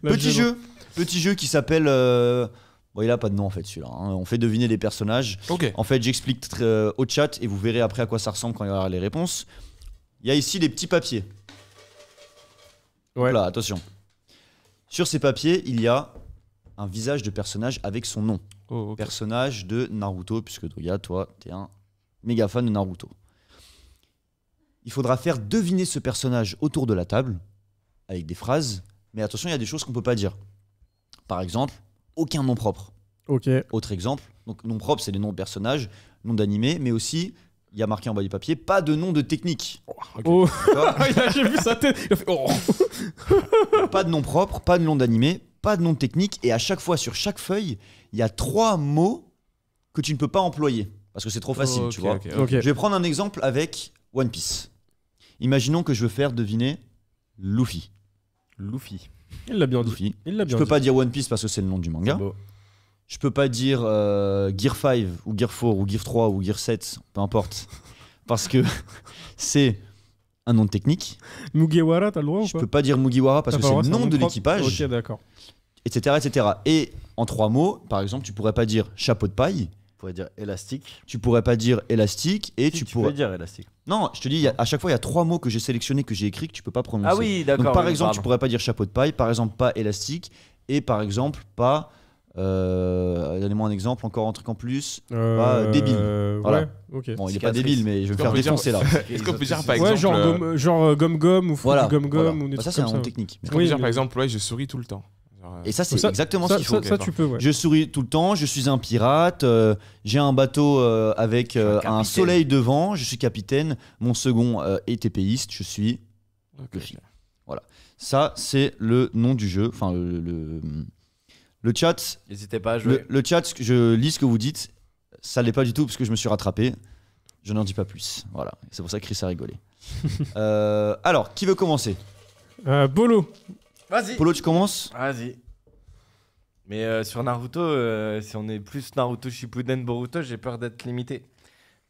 Petit jeu qui s'appelle. Bon, il a pas de nom en fait celui-là. Hein. On fait deviner des personnages. Ok. En fait, j'explique au chat et vous verrez après à quoi ça ressemble quand il y aura les réponses. Il y a ici des petits papiers. Ouais. Là, attention. Sur ces papiers, il y a un visage de personnage avec son nom. Oh, ok. Personnage de Naruto, puisque Doga, toi, t'es un méga fan de Naruto. Il faudra faire deviner ce personnage autour de la table avec des phrases. Mais attention, il y a des choses qu'on peut pas dire. Par exemple, aucun nom propre. Ok. Autre exemple, donc nom propre, c'est les noms de personnages, noms d'animés, mais aussi, il y a marqué en bas du papier, pas de nom de technique. Oh. D'accord. J'ai vu sa tête. Il a fait oh. Pas de nom propre, pas de nom d'animé, pas de nom de technique, et à chaque fois, sur chaque feuille, il y a 3 mots que tu ne peux pas employer, parce que c'est trop facile, tu vois. Ok. Je vais prendre un exemple avec One Piece. Imaginons que je veux faire deviner Luffy. Luffy. Il l'a bien dit. Luffy. Il l'a Je bien peux dit. pas dire One Piece parce que c'est le nom du manga. Beau. Je peux pas dire Gear 5 ou Gear 4 ou Gear 3 ou Gear 7, peu importe. Parce que c'est un nom de technique. Mugiwara, t'as le droit ou Je pas? peux pas dire Mugiwara parce T'as que pas c'est droit, le nom un de propre. l'équipage, Ok, d'accord. etc., etc. Et en 3 mots, par exemple, tu pourrais pas dire chapeau de paille, On pourrait dire élastique. tu pourrais pas dire élastique, et Si, tu tu pourrais... peux dire élastique. Non, je te dis, à chaque fois, il y a 3 mots que j'ai sélectionnés, que j'ai écrits, que tu peux pas prononcer. Ah oui, d'accord. Donc par oui, exemple, tu pardon. pourrais pas dire chapeau de paille, par exemple pas élastique, et par exemple pas... Donnez-moi un exemple, encore un truc en plus. Débile. Voilà. Ouais, ok. Bon, il est pas Cicatrice. débile, mais je vais me faire On peut dire- défoncer là. Est-ce qu'on peut dire par Ouais, exemple. genre gomme-gomme ou Voilà. gomme-gomme ou des Bah, ça, trucs c'est un comme nom ça. technique. Est-ce qu'on Oui, peut dire mais- par exemple, ouais, je souris tout le temps. Et ça, c'est Ça- exactement Ça, ce qu'il faut. ça, tu peux, ouais. Je souris tout le temps, je suis un pirate, j'ai un bateau avec un capitaine. soleil devant, je suis capitaine, mon second est épéiste, je suis Ok, Luffy. Ça, c'est le nom du jeu. Enfin, le chat, N'hésitez pas à jouer. le chat, je lis ce que vous dites. Ça l'est pas du tout parce que je me suis rattrapé. Je n'en dis pas plus. Voilà, c'est pour ça que Chris a rigolé. Alors, qui veut commencer? Bolo. Vas-y. Polo, tu commences? Vas-y. Mais sur Naruto, si on est plus Naruto Shippuden Boruto, j'ai peur d'être limité.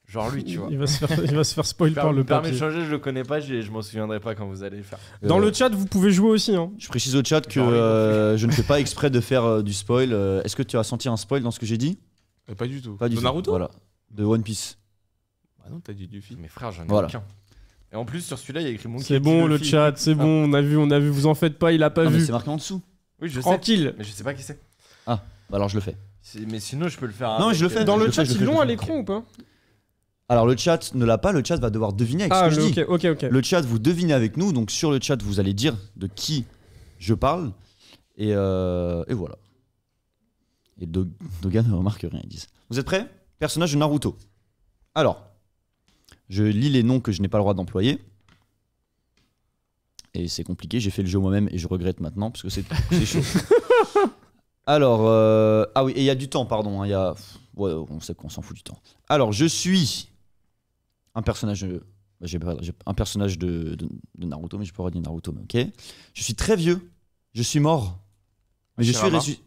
Genre lui, tu vois. Il va se faire spoil par le permis de papier. changer, je le connais pas, je m'en souviendrai pas quand vous allez le faire. Dans le chat, vous pouvez jouer aussi. Hein. Je précise au chat que Genre, je ne fais pas exprès de faire du spoil. Est-ce que tu as senti un spoil dans ce que j'ai dit? Pas du tout. Pas du De tout. Naruto. Voilà. De One Piece. Ah non, t'as dit Luffy. Mais frère, j'en ai Voilà. aucun. Et en plus, sur celui-là, il y a écrit Monkey C'est bon, le Luffy. chat, c'est bon. On a vu, vous en faites pas, il a pas Non, mais vu. c'est marqué en dessous. Oui, je sais. Tranquille. Mais je sais pas qui c'est. Bah alors je le fais. Mais sinon, je peux le faire. Non, avec, je le fais. Dans je le le chat, fais, je ils le l'ont fais. à l'écran ou pas? Alors le chat ne l'a pas, le chat va devoir deviner avec Ah, ce que je dis. ok. Le chat, vous devinez avec nous, donc sur le chat, vous allez dire de qui je parle. Et voilà. Et Doga ne remarque rien, ils disent. Vous êtes prêts? Personnage de Naruto. Alors, je lis les noms que je n'ai pas le droit d'employer. Et c'est compliqué, j'ai fait le jeu moi-même et je regrette maintenant parce que c'est chaud. Alors, ah oui, et il y a du temps, pardon. Hein, ouais, on sait qu'on s'en fout du temps. Alors, je suis un personnage. J'ai un personnage de Naruto, mais je peux pas dire Naruto, mais ok. Je suis très vieux. Je suis mort. Mais je suis Hashirama. ressuscité.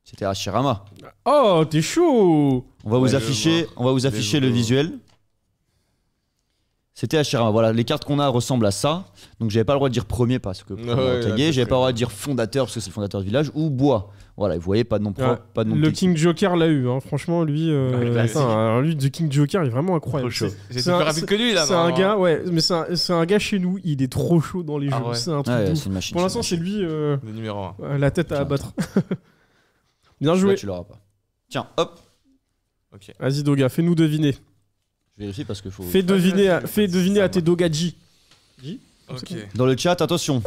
C'était Hashirama. Oh, t'es chaud. On va Ouais, vous je afficher, vois. on va vous afficher le vois. visuel. C'était Hashirama. Voilà, les cartes qu'on a ressemblent à ça. Donc j'avais pas le droit de dire premier parce que premier Ouais, tagué. là, J'avais c'est pas le droit de dire fondateur parce que c'est le fondateur du village ou bois. Voilà, vous voyez, pas de nom propre, Ouais, pas de nom Le technique. King Joker l'a eu, hein. Franchement, lui, classique. alors, lui, The King Joker, il est vraiment incroyable. Trop chaud. J'étais C'est plus un- rapide que lui là. C'est un non, gars, ouais, mais c'est un gars chez nous, il est trop chaud dans les Ah jeux. ouais. C'est un truc Ouais, de ouf. c'est une machine. Pour l'instant, c'est c'est une lui Le numéro 1. la tête à Tiens, abattre. Bien machine. joué. Là, tu l'auras pas. Tiens, hop. Ok. Vas-y, Doga, fais-nous deviner. Je vérifie parce qu'il faut. Fais deviner à ça tes va. Dogaji. Ok. Dans le chat, attention.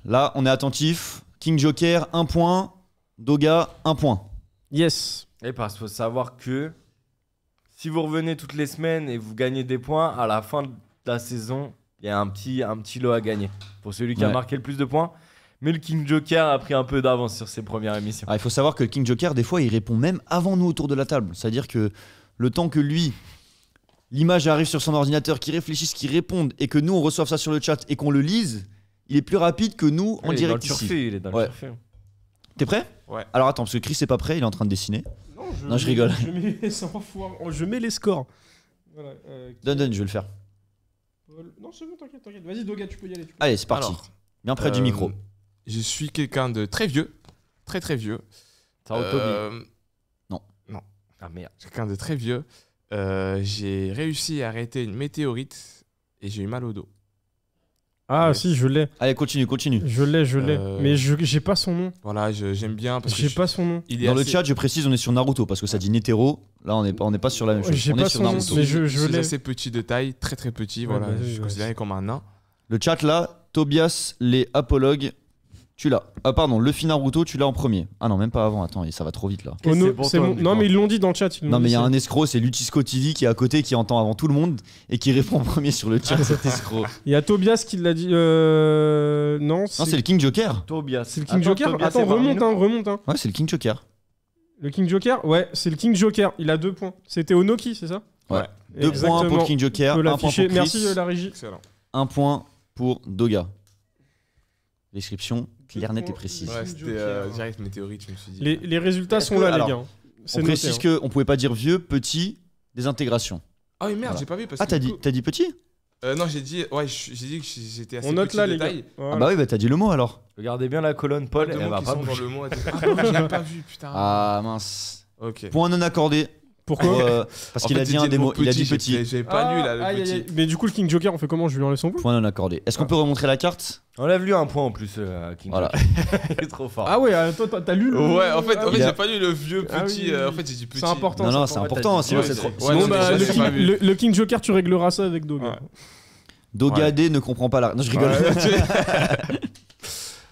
Là, on est attentif. King Joker, 1 point. Doga, 1 point. Yes. Et parce qu'il faut savoir que si vous revenez toutes les semaines et vous gagnez des points, à la fin de la saison, il y a un petit lot à gagner pour celui qui a Ouais. marqué le plus de points. Mais le King Joker a pris un peu d'avance sur ses premières émissions. Ah, il faut savoir que King Joker, des fois, il répond même avant nous autour de la table. C'est-à-dire que le temps que lui, l'image arrive sur son ordinateur, qu'il réfléchisse, qu'il réponde et que nous, on reçoive ça sur le chat et qu'on le lise, il est plus rapide que nous en Il est direct dans le ici. turfu, il est dans Ouais. le turfu. T'es prêt? Ouais. Alors attends, parce que Chris est pas prêt, il est en train de dessiner. Non, je rigole. Je mets les scores. Voilà, Donne, je vais le faire. Non, c'est bon, t'inquiète. Vas-y, Doga, tu peux y aller. Allez, c'est parti. Alors, Bien près du micro. Je suis quelqu'un de très vieux. Très très vieux. Toby. Non. Ah merde. Quelqu'un de très vieux. J'ai réussi à arrêter une météorite et j'ai eu mal au dos. Ah, Yes. si, je l'ai. Allez, continue. Je l'ai. Mais j'ai pas son nom. Voilà, j'aime bien parce que J'ai pas son nom. il est Dans le assez- chat, je précise, on est sur Naruto parce que ça dit Netero. Là, on n'est pas sur la même chose. J'ai On pas est sur son nom, Naruto. mais je il est l'ai. assez petit de taille, très très petit. Ouais, Voilà, bah, je oui, suis ouais, considéré comme un nain. Le chat là, Tobias, les apologues, tu l'as. Ah, pardon, Luffy Naruto, tu l'as en premier. Ah non, même pas avant. Attends, ça va trop vite là. Ok, Ono, c'est pour c'est toi, bon. du Non, coup. mais ils l'ont dit dans le chat. ils l'ont Non, mais dit, il y a c'est- un escroc, c'est Lutisco TV qui est à côté, qui entend avant tout le monde et qui répond en premier sur le chat. Cet escroc. Il y a Tobias qui l'a dit. Non, Non, c'est le King Joker. Tobias. c'est le King Joker. Tobias, Attends, c'est parmi nous. remonte. Ouais, c'est le King Joker. Le King Joker, ouais, c'est le King Joker. Il a 2 points. C'était Onoki, c'est ça? Ouais. 2 points pour le King Joker, On peut 1 point pour l'afficher. Chris, Merci la régie. Excellent. 1 point pour Doga. Description claire, nette et points. précise. Ouais, King c'était Joker. direct météorite, je me suis dit. Les résultats Est-ce sont que- là, alors, les gars. C'est On noté, précise hein. qu'on pouvait pas dire vieux, petit, désintegration. Ah oui, merde, Voilà. j'ai pas vu parce Ah, que. t'as du dit, coup- t'as dit petit Non, j'ai dit que j'étais assez On note petit là, de les gars. taille. Voilà. Ah bah oui, bah t'as dit le mot alors. Regardez bien la colonne, Paul. Deux Elle mots va qui pas sont dans bouger. le mot. Ah non, j'ai pas vu, putain. Ah mince. Ok. Point non accordé. Pourquoi Parce En qu'il fait, a dit j'ai un le des mot mots. Il a dit petit, petit. J'avais pas lu là, le aïe, aïe, aïe. petit. Mais du coup, le King Joker, on fait comment? Je lui enlève son point? Point non accordé. Est-ce qu'on peut remontrer la carte? Enlève-lui un point en plus, à King Voilà. Joker. Il est trop fort. Ah ouais, toi, t'as lu le. Ouais, en fait, Ah oui. il a- j'ai pas lu le vieux Ah petit. oui, oui, En oui. fait, j'ai dit petit. C'est important. Non, non, ça. c'est Ouais, important, t'as dit- sinon ouais, c'est c'est- trop. ouais, sinon, Bon, non, bah, mais le, j'ai King, pas vu. le King Joker, tu régleras ça avec Doga. Ouais. Doga Ouais. D ne comprend pas la. Non, je rigole.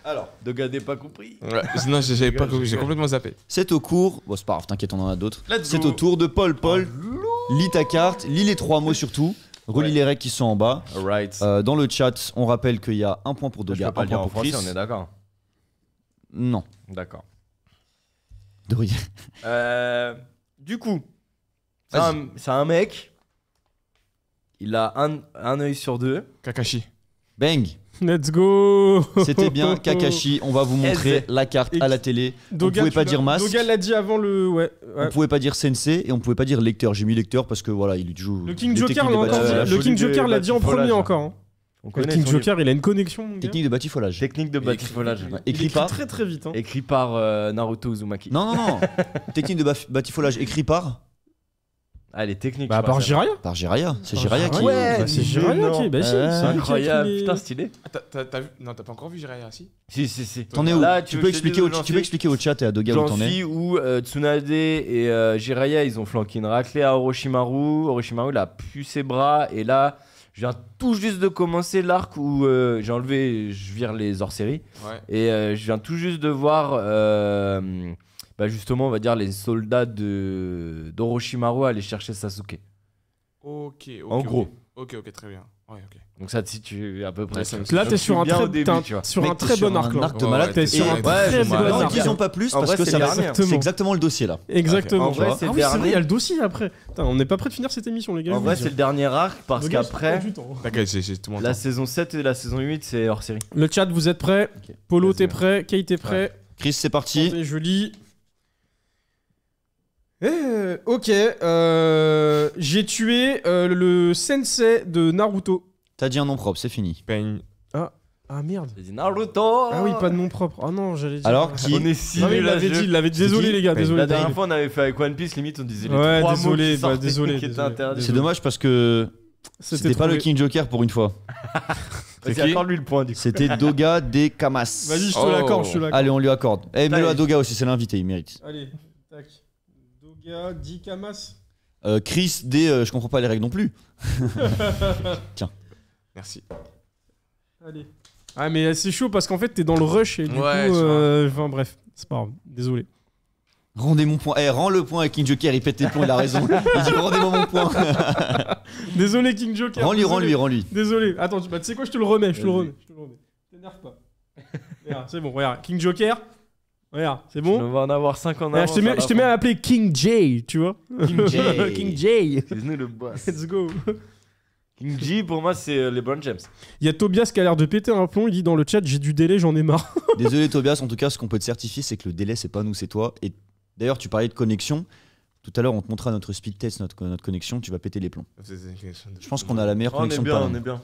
Alors, Doga n'a pas compris. Ouais, non, j'avais pas compris, j'ai rigole. complètement zappé. C'est au cours. Bon, c'est pas grave, t'inquiète, on en a d'autres. Let's C'est go. au tour de Paul. Paul, lis ta carte, lis les 3 mots surtout. Relis Ouais. les règles qui sont en bas. Alright. Dans le chat, on rappelle qu'il y a 1 point pour Je Doga, peux pas 1 le dire point en pour Chris. français, on est d'accord. Non. D'accord. Doria. Du coup, c'est un mec. Il a un œil sur 2. Kakashi. Bang. Let's go. C'était bien Kakashi. On va vous montrer la carte à la télé. Doga, on pouvait tu pas l'as- dire masque. Doga l'a dit avant le. Ouais. On pouvait pas dire sensei et on pouvait pas dire lecteur. J'ai mis lecteur parce que voilà, il joue. Le King des Joker techniques l'a de encore dit. bâti- la Le folie King de Joker l'a dit en batifolage, premier là. encore. hein. On Le connaît King son Joker, il a une connexion. mon gars. Technique de batifolage. livre. Technique de batifolage. Ouais. Il Écrit par. très très vite. hein. Écrit par Naruto Uzumaki. Non, non, non. Technique de batifolage écrit par. Ah, les techniques. Bah, je par pense, Jiraiya. Par Jiraiya. C'est Par Jiraiya qui. Jiraiya. Bah, c'est Jiraiya qui. Bah, si, Ouais. c'est lui qui a Incroyable. écrit les- Putain, stylé. Ah, t'as vu? Non, t'as pas encore vu Jiraiya, si? Si. T'en es où? Là, Tu veux peux que je te expliquer dise au où j'en tu peux suis expliquer au chat et à Doga où J'en t'en es. suis où Tsunade et Jiraiya, ils ont flanqué une raclée à Orochimaru. Orochimaru, il a pu ses bras. Et là, je viens tout juste de commencer l'arc où j'ai enlevé, je vire les hors-série. Ouais. Et je viens tout juste de voir, bah justement, on va dire, les soldats d'Orochimaru aller chercher Sasuke. Ok, En gros. Ok, très bien. Ouais, ok. Donc ça te situe à peu près. Ouais, ça me Là, Donc, t'es je sur suis un bien très, au début, t'es un- tu vois. sur Mec, un t'es très sur bon arc. un là. arc de Ouais, malade. ouais, T'es sur un ouais, très c'est bon marrant. N'en arc. disons pas plus En parce vrai, que c'est ça le va. dernier. C'est exactement le dossier là. Exactement. En vrai, c'est Ah le oui, c'est vrai, dernier. il y a le dossier après. Putain, on n'est pas prêt de finir cette émission, les gars. En vrai, c'est le dernier arc parce Le gars, qu'après, c'est pas du temps. T'inquiète, j'ai tout mon la temps. saison 7 et la saison 8, c'est hors série. Le chat, vous êtes prêts? Polo, Vas-y. t'es prêt? Kay, t'es prêt? Chris, c'est parti. Attendez, je lis. Ok, j'ai tué le sensei de Naruto. T'as dit un nom propre, c'est fini. Pain. Ah merde. J'ai dit Naruto. Ah oui, pas de nom propre. Ah non, j'allais dire. Alors, qui On est si Non, mais il nuls à l'avait ce dit, jeu. il l'avait dit. Désolé, qui les gars, Pain. désolé. La dernière fois, on avait fait avec One Piece, limite, on disait les Ouais, 3 désolé, mots qui bah, sortaient, désolé, qui étaient désolé. interdits. C'est dommage parce que c'était pas le trouvé. King Joker pour une fois. Vas-y, qui accorde-lui le point, du coup. C'était Doga des Kamas. Vas-y, je te Oh. l'accorde, je te l'accorde. Allez, on lui accorde. Eh, mets-le à Allez. Doga aussi, c'est l'invité, il mérite. Allez, tac. Doga, Dikamas. Chris des je comprends pas les règles non plus. Merci. Allez. Ah, mais c'est chaud parce qu'en fait, t'es dans le rush et du Ouais, coup. c'est vrai. Enfin, bref, c'est pas grave. Désolé. Rendez mon point. Eh, rends le point à King Joker, il pète les plombs, il a raison. Il dit rendez-moi mon point. Désolé, King Joker. Rends-lui, désolé. rends-lui, rends-lui. Désolé. Attends, tu sais quoi, je te le remets, je te le Vas-y. remets. Je te le remets. T'énerve pas. Regarde, c'est bon, regarde. King Joker. Regarde, c'est On bon. va en avoir 5 en Regarde, avance. je t'ai mis à appeler King J, tu vois. King J. King J. C'est nous le boss. Let's go. King G, pour moi, c'est LeBron James. Il y a Tobias qui a l'air de péter un plomb. Il dit dans le chat, j'ai du délai, j'en ai marre. Désolé Tobias, en tout cas, ce qu'on peut te certifier, c'est que le délai, c'est pas nous, c'est toi. Et d'ailleurs, tu parlais de connexion. Tout à l'heure, on te montrera notre speed test, notre connexion. Tu vas péter les plombs. Je pense qu'on a la meilleure Oh, on est connexion de bien, talent. on est bien.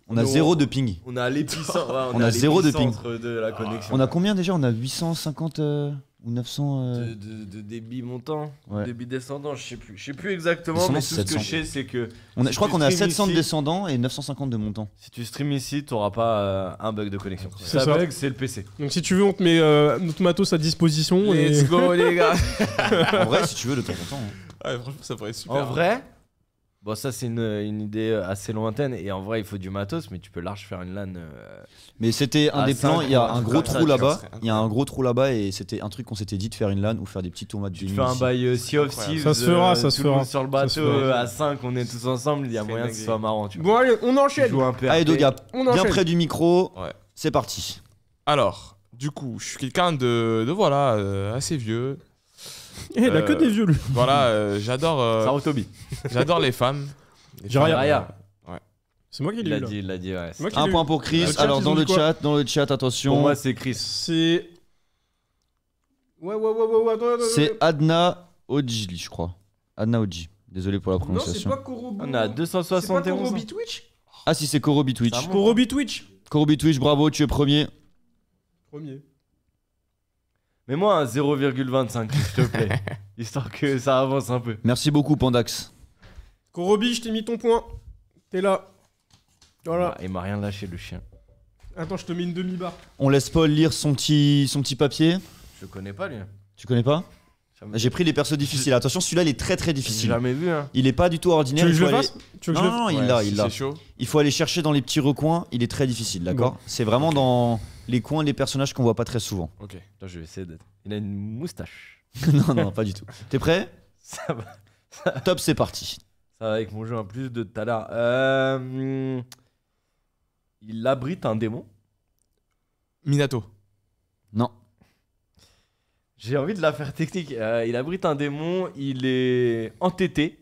On a 0 de ping. On a l'épicentre. Ouais, On a 0 de ping. de la connexion. On a combien déjà? On a 850 ou 900 de débit montant, Ouais. débit descendant, je sais plus exactement, Descendant, mais c'est tout ce que 700. je sais, c'est que Je crois tu qu'on a stream 700 de ici- descendants et 950 de montants. si tu stream ici, t'auras pas un bug de connexion. Si C'est ça ça. bug, c'est le PC. Donc si tu veux, on te met notre matos à disposition. Let's Et... go, les gars. En vrai, si tu veux, de temps en temps. hein. Ouais, franchement, ça pourrait être super. En vrai, bon, ça c'est une idée assez lointaine et en vrai, il faut du matos, mais tu peux large faire une LAN. Mais c'était un Ah, des ça, plans. Il y a un comme gros ça, trou tu là-bas. serait Il y a un gros trou là-bas et c'était un truc qu'on s'était dit de faire une LAN ou faire des petits tournois de Tu te gaming fais un ici. bail Sea of Thieves. Ça se fera, ça se tout le monde fera. sur le Ça se bateau fera. à 5, on est tous ensemble, il y a C'est moyen que dingue. ce soit marrant. Tu vois. Bon allez, on Tu enchaîne. joues un PRP. Allez, Doga, On bien enchaîne. près du micro. Ouais. C'est parti. Alors, du coup, je suis quelqu'un de voilà, assez vieux. Il a que des vieux lui. Voilà, j'adore Sarutobi. j'adore les femmes. Les Jiraya. femmes, Jiraya. C'est moi qui l'ai eu là. Il l'a dit, ouais. C'est moi qui Un l'ai eu. point pour Chris. Le chat, Alors ils dans ont le dit quoi chat, attention. Pour moi, c'est Chris. C'est. Ouais, attends. C'est Adna Oji, je crois. Adna Oji. Désolé pour la Non, c'est prononciation. pas Korobi. On a 271. Korobi Twitch. Ah si, c'est Korobi Twitch. Ça monte. Korobi Twitch. Korobi Twitch, bravo, tu es premier. Premier. Mets-moi un 0,25, s'il te plaît. Histoire que ça avance un peu. Merci beaucoup, Pandax. Korobi, je t'ai mis ton point. T'es là. Voilà. Ah, il m'a rien lâché, le chien. Attends, je te mets une demi-barre. On laisse Paul lire son petit papier. Je connais pas, lui. Tu connais pas? Jamais, J'ai pris les persos difficiles. Attention, celui-là, il est très très j'ai difficile. jamais vu, hein. Il est pas du tout Tu ordinaire. veux que il je faut le aller- fasse Tu veux que je le Non, il Ouais, l'a, si il l'a. c'est chaud. Il faut aller chercher dans les petits recoins. Il est très difficile, d'accord? Bon. C'est vraiment dans les coins des personnages qu'on voit pas très souvent. Ok. Attends, je vais essayer d'être. Il a une moustache. Non, pas du tout. T'es prêt? Ça va. Top, c'est parti. Ça va avec mon jeu en plus de tout à l'heure. Il abrite un démon. Minato. Non. J'ai envie de la faire technique. Il abrite un démon. Il est entêté.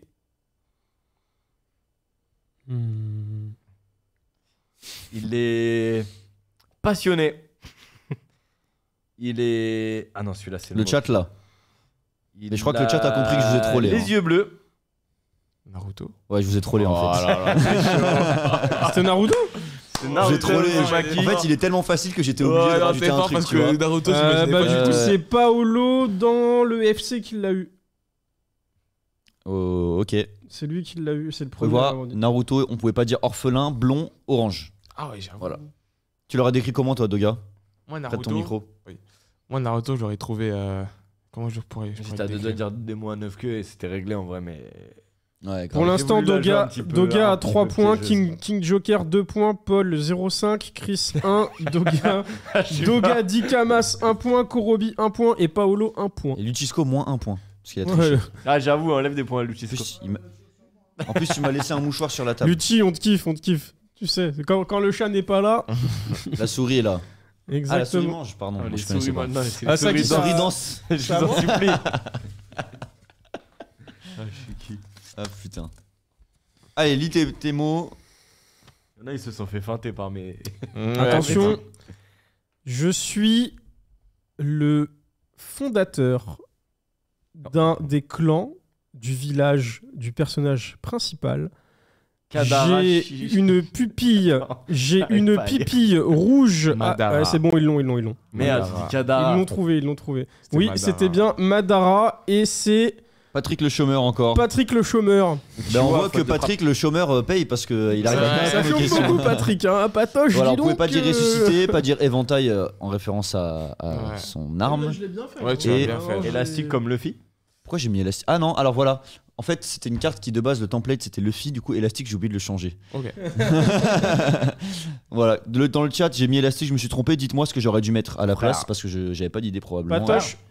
Il est passionné. Il est. Ah non, celui-là, c'est Le mot. chat là. Il Mais je crois que le chat a compris que je vous ai trollé, Les hein. yeux bleus. Naruto. Ouais, je vous ai trollé en fait. C'était Naruto. C'est J'ai trollé. Uzumaki. En fait, il est tellement facile que j'étais obligé de rajouter un truc, parce tu vois. que Naruto, j'imaginais Bah, pas du du coup, tout. c'est Paolo dans le FC qui l'a eu. Oh, ok. C'est lui qui l'a eu. C'est le Faut premier. à voir, l'avoir dit. Naruto, on pouvait pas dire orphelin, blond, orange. Ah ouais, j'avoue. Voilà. Tu l'aurais décrit comment toi, Doga? Moi, Près de ton Naruto. micro. Moi, Naruto, je l'aurais trouvé. Comment je pourrais. Si t'as deux doigts de dire des mots à 9 queues et c'était réglé en vrai, mais. Ouais, Pour grave. l'instant, J'ai voulu la jouer Doga, un petit peu, Doga un a petit 3 peu points, piégeuse. King Joker 2 points, Paul 0,5, Chris 1, Doga Dikamas 1 point, Korobi 1 point et Paolo 1 point. Et Luchisco, moins 1 point. Parce qu'il a Ouais. triché. Ah, j'avoue, enlève des points à En Lucisco. plus, en plus, tu m'as laissé un mouchoir sur la table. Luchi, on te kiffe, on te kiffe. Tu sais, quand le chat n'est pas là. La souris est là. Ah, la souris Exactement. mange, pardon. Ah, Moi, les je connaissais souris pas. maintenant, c'est Ah, les ça qui souris ça- Souris dans- danse. Je vous en supplie. Ah putain. Allez, lis tes mots. Il y en a, ils se sont fait feinter par mes. Attention, je suis le fondateur d'un des clans du village du personnage principal. Kadara, J'ai Shish- une pupille, j'ai une pas à lire. pupille rouge. Madara. C'est bon, ils l'ont. Merde, Madara. dis Kadara. Ils l'ont trouvé. C'était Oui, Madara. c'était bien Madara et c'est Patrick le chômeur encore. Patrick le chômeur. Ben, on vois, voit que faute de Patrick le chômeur paye parce qu'il arrive à Ça répondre aux fait questions. beaucoup Patrick, hein. Patoche, Voilà, on dis pouvait donc, pas dire ressuscité, pas dire éventail en référence à Ouais. son arme. Je l'ai bien fait. Ouais, tu l'as l'as bien fait. Élastique comme Luffy. Pourquoi j'ai mis élastique? Ah non, alors voilà. En fait, c'était une carte qui de base, le template c'était Luffy, du coup élastique, j'ai oublié de le changer. Ok. Voilà, dans le chat, j'ai mis élastique, je me suis trompé, dites-moi ce que j'aurais dû mettre à la Frère. place parce que j'avais pas d'idée probablement.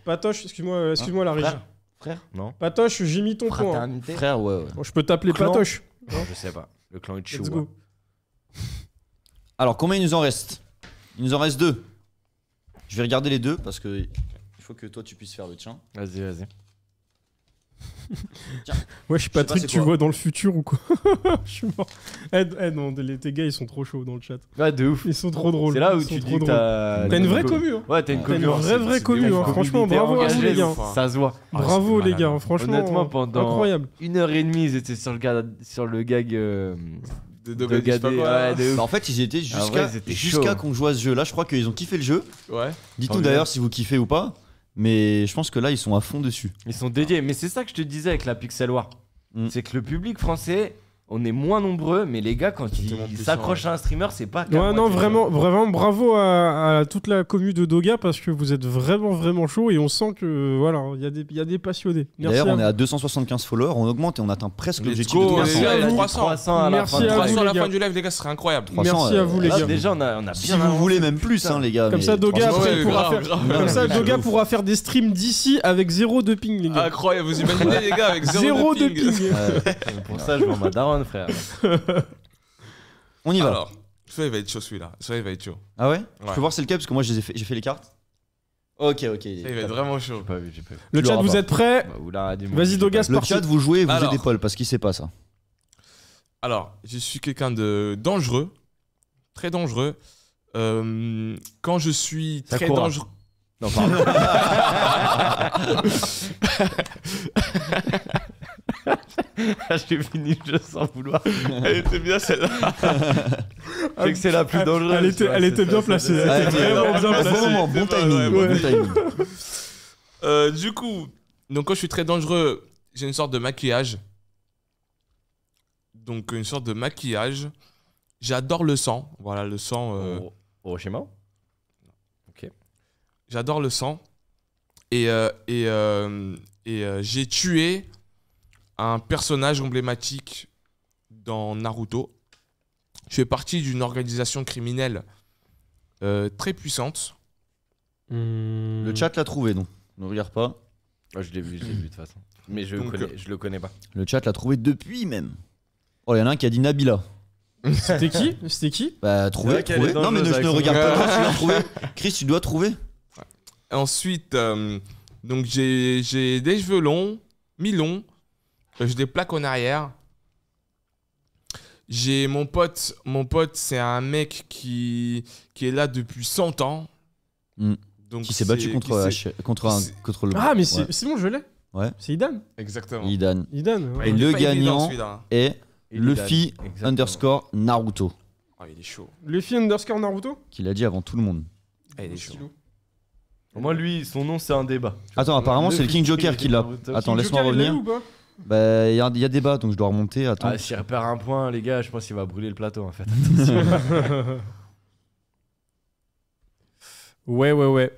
Patoche, excuse-moi la régie. Frère Non. Patoche, j'ai mis ton point. hein. Fraternité. Frère, ouais. Bon, je peux t'appeler Clan. Patoche. Non, je sais pas. Le clan Let's Ichiwa. go. Alors, combien il nous en reste? Il nous en reste 2. Je vais regarder les deux parce que il faut que toi tu puisses faire le tien. Vas-y. Ouais, je suis Patrick, c'est tu quoi. vois dans le futur ou quoi? Je suis mort. Non, tes gars, ils sont trop chauds dans le chat. Ouais, de ouf. Ils sont trop drôles. C'est là où Ils sont tu trop dis que drôles. t'as. T'as une vraie commu, hein. Ouais, t'as une T'as une commu. vraie commu, hein. Franchement, bravo à vous, les gars. Ça se voit. Ah, Bravo c'était les gars, malade. franchement. Honnêtement, pendant Incroyable. 1h30, ils étaient sur le gag De Doga, Doga je sais pas D, quoi. ouais, de ouf. Bah, en fait, ils étaient Ah ouais, c'était jusqu'à chaud. qu'on joue à ce jeu-là. Je crois qu'ils ont kiffé le jeu. Ouais. Dites-nous bien. d'ailleurs si vous kiffez ou pas. Mais je pense que là, ils sont à fond dessus. Ils sont dédiés. Mais c'est ça que je te disais avec la Pixel War. Mm. C'est que le public français, on est moins nombreux, mais les gars, quand tellement ils puissants, s'accrochent ouais. à un streamer, c'est pas. Ouais, non, vraiment, vraiment, bravo à toute la commu de Doga parce que vous êtes vraiment chaud et on sent que voilà, il y a des passionnés. Merci D'ailleurs, à on est vous. à 275 followers. On augmente et on atteint presque Let's l'objectif go, de les 300. gars, à vous. 300. à la Merci fin de à vous, 300 à la les fin gars. du live, les gars, ce serait incroyable. 300, Merci à vous, les Là, gars. déjà, on a Si bien vous avancé. voulez même plus, hein, les gars. Comme mais ça, Doga, franchement, après, ouais, pourra grave, faire. grave. Comme ça, de Doga ouf. pourra faire des streams d'ici avec 0 de ping, les gars. Incroyable, vous imaginez, les gars, avec 0 de ping. ping. Pour ça, je vends ma daronne, frère. On y va. Alors, celui-là, il va être chaud, celui-là. Celui-là, il va être chaud. Ah ouais, Je Ouais. peux voir c'est lequel parce que moi j'ai fait les cartes. Ok. Celui-là, il va être vraiment chaud. J'ai pas vu, j'ai pas vu. Le Tu chat, l'auras vous pas. êtes prêts? Bah, oula, dis-moi. Vas-y, Doga, c'est Le parti. chat, vous jouez et vous Alors. aidez Paul parce qu'il sait pas ça. Alors, je suis quelqu'un de dangereux. Très dangereux. Quand je suis très Sakura. dangereux. Non, pardon. J'ai fini le jeu sans vouloir. Elle était bien celle-là. Je sais que c'est la plus dangereuse. Elle était- tu vois, elle c'est était ça, bien c'est placée. ça. Elle était vraiment bien Bon placée. moment, bon C'est timing. vrai, Bon timing. Du coup, donc quand je suis très dangereux, j'ai une sorte de maquillage. Donc une sorte de maquillage. J'adore le sang. Voilà, le sang. Hiroshima. J'adore le sang. Et j'ai tué un personnage emblématique dans Naruto. Je fais partie d'une organisation criminelle très puissante. Hmm. Le chat l'a trouvé donc. Ne regarde pas. Oh, je l'ai vu de toute façon. Mais je Donc, le connais pas. Le chat l'a trouvé depuis même. Oh, il y en a un qui a dit Nabila. C'était qui? C'était qui? Bah, C'est trouvé, vrai qu'elle est trouvé. Non, mais dangereuse je ne avec son regarde gars. pas. Chris, tu l'as trouvé. Chris, tu dois trouver. Ensuite, donc j'ai des cheveux longs, mi-longs. J'ai des plaques en arrière. J'ai mon pote, c'est un mec qui est là depuis 100 ans. Mm. Donc Qui s'est battu c'est- contre, qui H- s'est- contre, un, qui s'est- contre le. Ah, mais Ouais. c'est bon, je l'ai. Ouais. C'est Idan. Exactement. Idan. Idan. ouais. Et Il est le pas évident, gagnant celui-là. est Illidan. Luffy Exactement. underscore Naruto. Ah, il est chaud. Luffy underscore Naruto. Qu'il a dit avant tout le monde. Ah, il est chaud. Stylou. Au moins, lui, son nom, c'est un débat. Attends, apparemment, c'est le King Joker qui l'a. Naruto. Attends, King laisse-moi Joker, il l'a eu revenir. ou pas? Bah, il y a débat donc je dois remonter. Attends. Ah, s'il repère un point, les gars, je pense qu'il va brûler le plateau en fait. Ouais.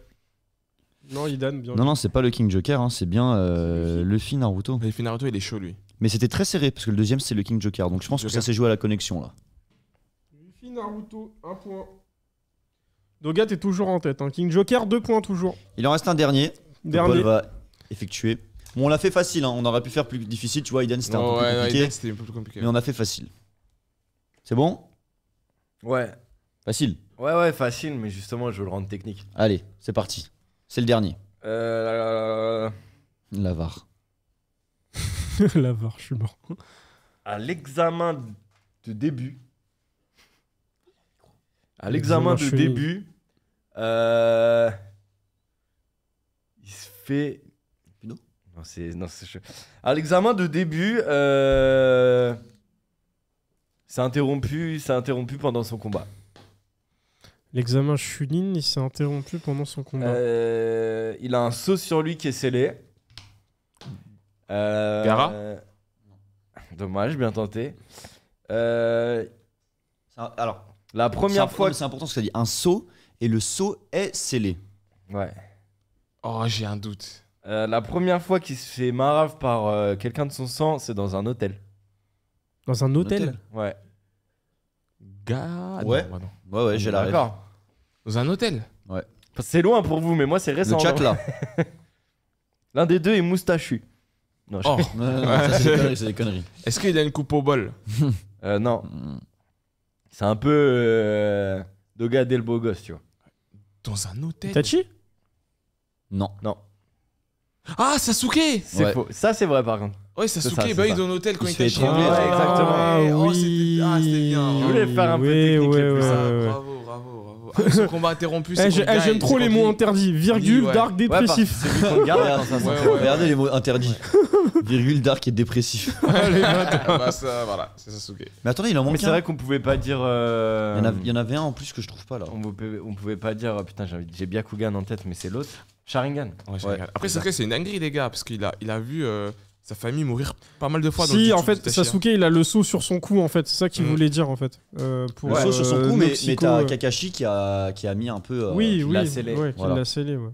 Non, Idan, bien. Non, non, c'est pas le King Joker, hein, c'est bien Luffy Naruto. Luffy Naruto, il est chaud, lui. Mais c'était très serré parce que le deuxième c'est le King Joker. Donc je pense que Joker. ça s'est joué à la connexion là. Luffy Naruto, 1 point. Doga, t'es toujours en tête. Hein. King Joker, 2 points toujours. Il en reste un dernier. Que Dernier. Paul va effectuer. Bon, on l'a fait facile, hein. On aurait pu faire plus difficile. Tu vois, Iden c'était un peu plus compliqué. Eden, c'était un peu plus compliqué. Mais on a fait facile. C'est bon? Ouais. Facile. Ouais, facile, mais justement, je veux le rendre technique. Allez, c'est parti. C'est le dernier. À L'avare. La VAR, je suis mort. l'examen de début. À l'examen de Examen début. Il se fait. Pinot Non, c'est chaud. À l'examen de début. C'est interrompu pendant son combat. L'examen Chunin, il s'est interrompu pendant son combat. Il a un saut sur lui qui est scellé. Gaara Dommage, bien tenté. Alors, La première fois. c'est important ce que ça dit. Un saut et le saut est scellé. Ouais. Oh, j'ai un doute. La première fois qu'il se fait marave par quelqu'un de son sang, c'est dans un hôtel. Dans un hôtel, hôtel. Ouais. Ouais. Non, bah non. Ouais, j'ai la rêve. D'accord. Dans un hôtel. C'est loin pour vous, mais moi c'est récent. Le chat non là. L'un des deux est moustachu. Non, je- Oh, Non, ça, c'est des conneries, c'est des conneries. est-ce qu'il a une coupe au bol? non. Mm. C'est un peu Doga Del Beau Gosse, tu vois. Dans un hôtel? Itachi. Non. Non, Ah, Sasuke! c'est Ouais. faux. Ça, c'est vrai par contre. Ouais, C'est Sasuke, ça, c'est bah, il est ça. dans l'hôtel quand Il il se fait était chez étrangler. lui. Ouais, exactement. Oh, oui. c'était bien. Je voulais faire un peu Oui, technique ouais, et tout ouais, ça. ouais. Bravo. Ce combat interrompu, Eh, c'est qu'on gagne, j'aime trop c'est les qu'on mots dit- interdits. Virgule, Ouais. dark, dépressif. C'est lui qu'on garde quand ça Ouais, s'en ouais. Regardez les mots interdits. Virgule, dark et dépressif. Allez, va, Ah bah ça, voilà, c'est Sasuke. Mais attendez, il en Mais manque c'est un. vrai qu'on pouvait pas dire. Il y en avait un en plus que je trouve pas là. On pouvait pas dire. Putain, j'ai Byakugan en tête, mais c'est l'autre. Sharingan. Ouais, Ouais. Après, Sasuke, c'est une dinguerie, les gars, parce qu'il a vu sa famille mourir pas mal de fois dans le Si, en Jutsu fait, d'Itachi, hein. Sasuke, il a le saut sur son cou, en fait. C'est ça qu'il Mhm. voulait dire, en fait. Pour, Le saut sur son cou, mais Noxiko, t'as Kakashi qui a mis un peu. Oui, qui oui, l'a scellé. ouais, qui Voilà. l'a scellé, ouais.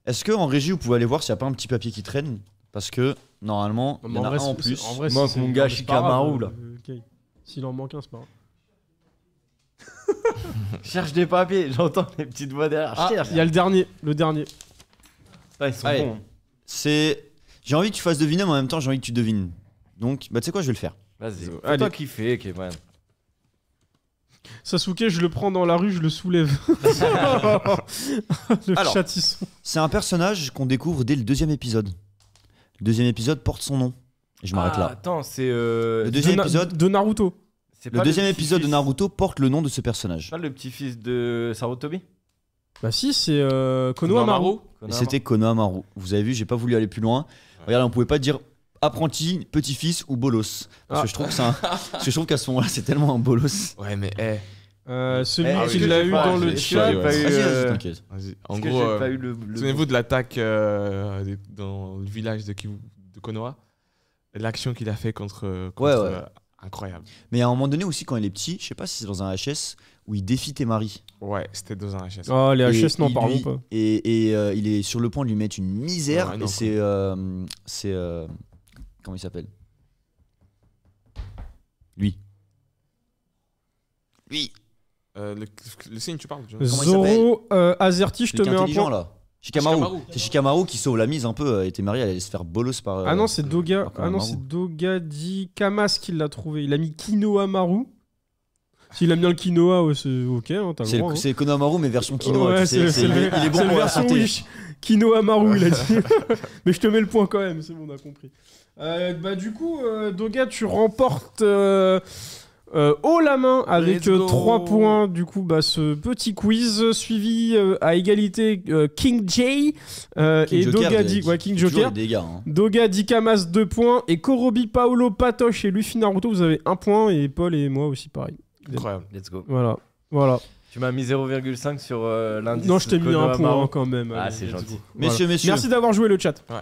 Est-ce que en régie, vous pouvez aller voir s'il n'y a pas un petit papier qui traîne? Parce que normalement, il y en a un en plus. En vrai, Manque c'est- mon non, gars mais c'est pas grave, Shikamaru, là. ok. S'il en manque un, c'est pas grave. Cherche des papiers, j'entends les petites voix derrière. Ah, Cherche. il y a le dernier. Ah, ils sont Allez. bons. J'ai envie que tu fasses deviner, mais en même temps, j'ai envie que tu devines. Donc, bah, tu sais quoi, je vais le faire. Vas-y. Allez. Toi qui fais, Kevin. Sasuke, je le prends dans la rue, je le soulève. Le Alors. chatisson. C'est un personnage qu'on découvre dès le 2e épisode. Le 2e épisode porte son nom. Et je m'arrête là. Attends, c'est. Le deuxième épisode. De Naruto. c'est Le pas 2e épisode de petit-fils- Naruto porte le nom de ce personnage. Pas le petit-fils de Sarutobi Bah si, c'est Konohamaru. Et c'était Konohamaru. Vous avez vu, j'ai pas voulu aller plus loin. Regarde, on pouvait pas dire apprenti, petit-fils ou bolos. Parce Ah. que je trouve que parce que je trouve qu'à ce moment-là, c'est tellement un bolos. Ouais, mais Celui Eh, qui oui, l'a j'ai eu pas- dans le j'ai- chat. j'ai pas Vas-y, eu, vas-y, t'inquiète. vas-y. En En gros, j'ai pas eu le. souvenez-vous de l'attaque dans le village de Konoha. L'action qu'il a fait contre. Ouais. Incroyable. Mais à un moment donné aussi, quand il est petit, je sais pas si c'est dans un HS où il défie Temari. Ouais, c'était dans un HS. Oh, les Et HS, n'en il parlons lui- pas. Et il est sur le point de lui mettre une misère. Ouais, non, et c'est comment il s'appelle? Lui. Le signe, tu parles Comment il Zoro, Azerty, je te Celui qui est mets un intelligent point. là. Shikamaru. Shikamaru. C'est Shikamaru qui sauve la mise un peu. Et Temari, elle allait se faire bolos par. Ah non, c'est Doga. par Ah non, Konohamaru. c'est Doga Kamas qui l'a trouvé. Il a mis Kinohamaru. S'il aime bien le quinoa, ouais, c'est ok, hein, t'as le droit. hein. c'est Konohamaru, mais version quinoa. Ouais, tu sais, c'est il est bon c'est le pour la version santé. Wish. Kinohamaru, il a dit. Mais je te mets le point quand même, c'est bon, on a compris. Bah, du coup, Doga, tu remportes haut la main avec Let's go. 3 points. Du coup, bah, ce petit quiz suivi à égalité King J et Joker, Doga j'ai dit. dit. Ouais, King Toujours Joker. les dégâts. Hein. Doga Dikamas 2 points et Korobi, Paolo, Patoche et Luffy Naruto, vous avez 1 point et Paul et moi aussi pareil. Incroyable. Let's go. Voilà. Tu m'as mis 0,5 sur l'indice. Non, je t'ai mis un Konohamaru. point quand même. Ah, Allez, c'est let's gentil. go. Messieurs, messieurs. Merci d'avoir joué le chat. Ouais.